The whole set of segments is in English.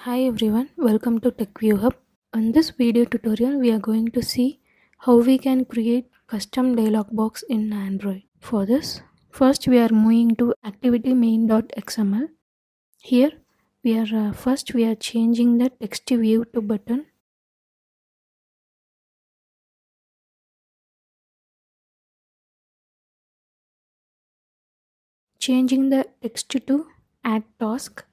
Hi everyone, welcome to TechViewHub. On this video tutorial, we are going to see how we can create custom dialog box in Android. For this, first we are moving to activity main.xml. Here, we are changing the text view to button. Changing the text to add task.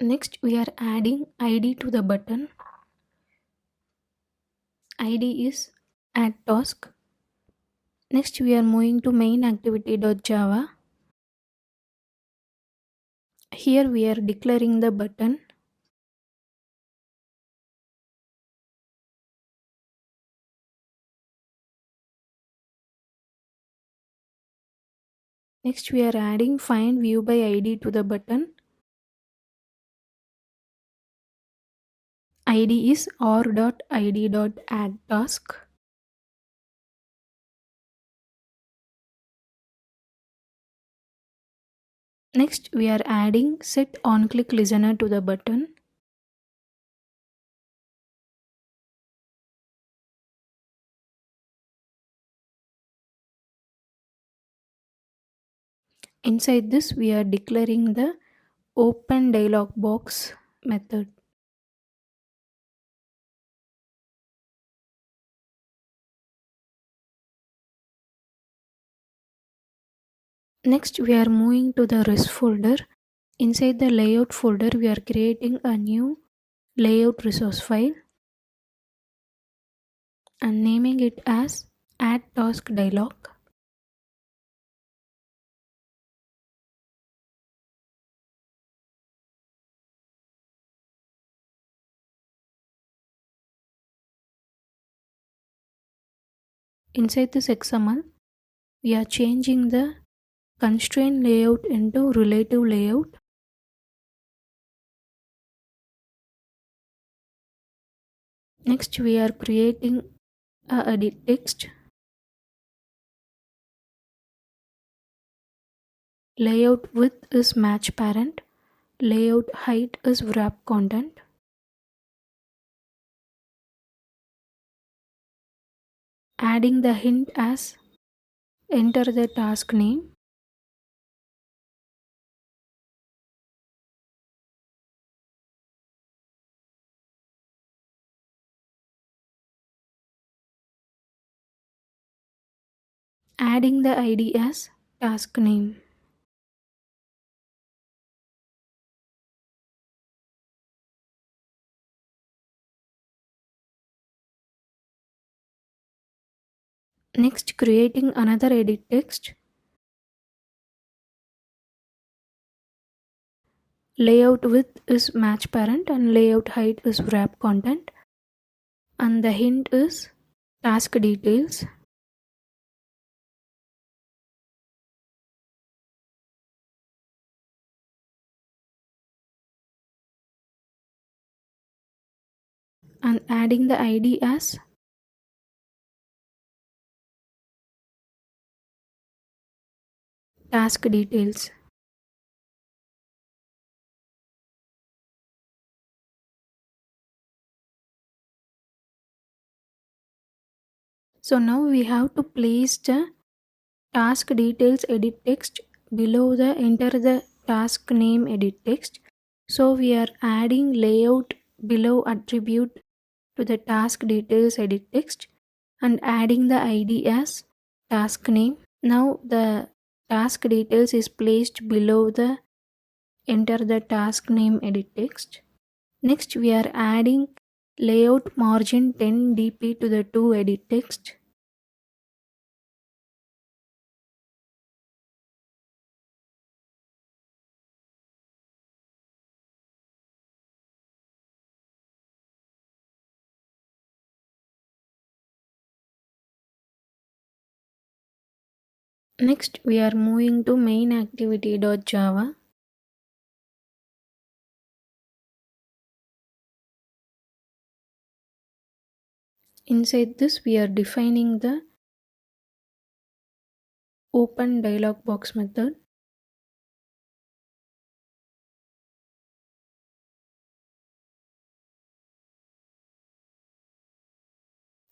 Next, we are adding ID to the button. ID is add task. Next, we are moving to main activity.java. Here we are declaring the button. Next we are adding find view by ID to the button. ID is r.id.add task. Next we are adding set on click listener to the button. Inside this we are declaring the open dialog box method. Next we are moving to the res folder. Inside the layout folder we are creating a new layout resource file and naming it as add task dialog. Inside this XML we are changing the constraint layout into relative layout. Next we are creating a edit text. Layout width is match parent. Layout height is wrap content. Adding the hint as enter the task name. Adding the ID as task name. Next creating another edit text. Layout width is match parent and layout height is wrap content. And the hint is task details. And adding the ID as task details. So now we have to place the task details edit text below the enter the task name edit text. So we are adding layout below attribute to the task details edit text and adding the ID as task name. Now the task details is placed below the enter the task name edit text. Next we are adding layout margin 10 dp to the to edit text. Next we are moving to main activity.java. Inside this we are defining the open dialog box method.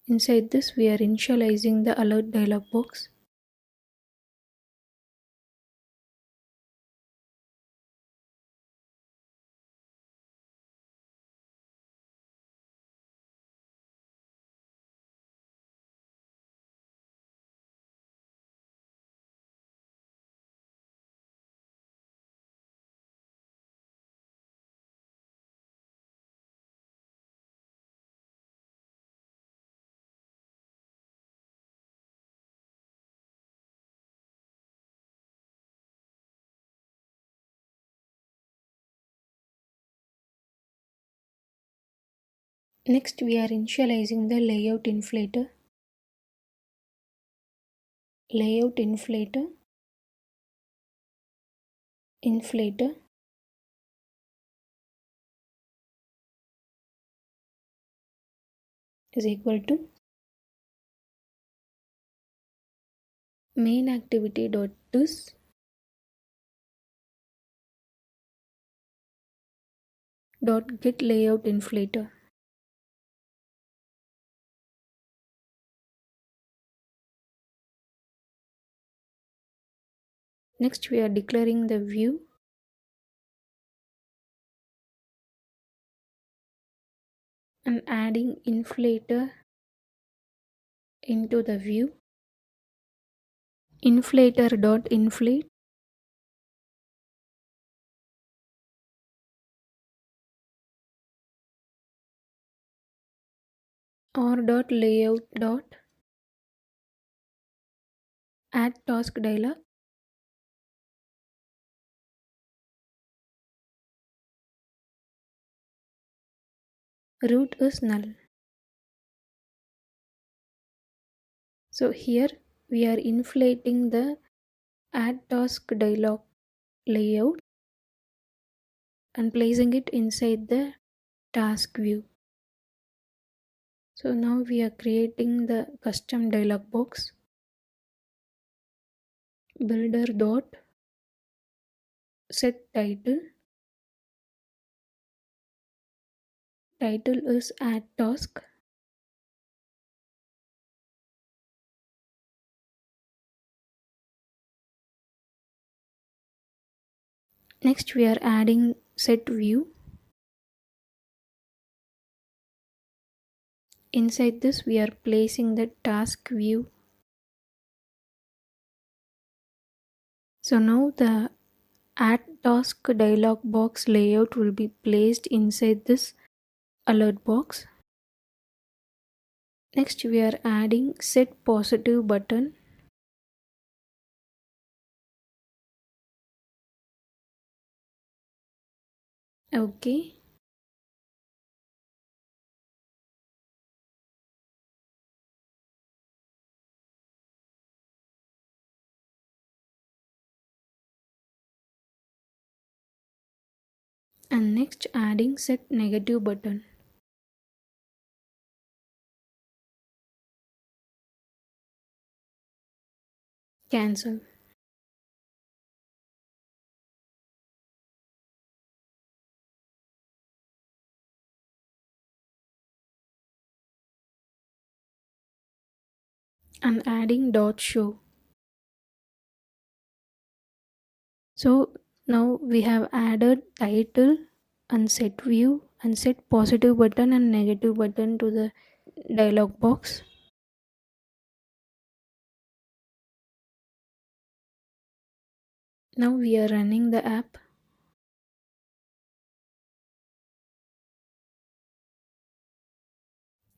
Inside this, we are initializing the alert dialog box. Next, we are initializing the layout inflator. Layout inflator is equal to main activity dot this dot get layout inflator. Next, we are declaring the view and adding inflator into the view. Inflator dot inflate or dot layout dot add task dialog. Root is null. So here we are inflating the add task dialog layout and placing it inside the task view. So now we are creating the custom dialog box. Builder dot set title. Title is add task. Next, we are adding set view. Inside this, we are placing the task view. So now the add task dialog box layout will be placed inside this alert box. Next, we are adding set positive button. Okay. And next, adding set negative button. Cancel. And adding dot show. So now we have added title and set view and set positive button and negative button to the dialog box. Now we are running the app.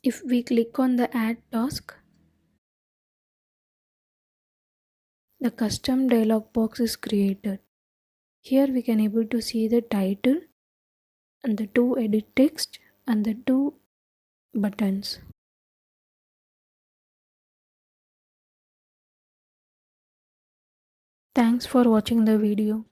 If we click on the add task, the custom dialog box is created. Here we can able to see the title and the two edit text and the two buttons. Thanks for watching the video.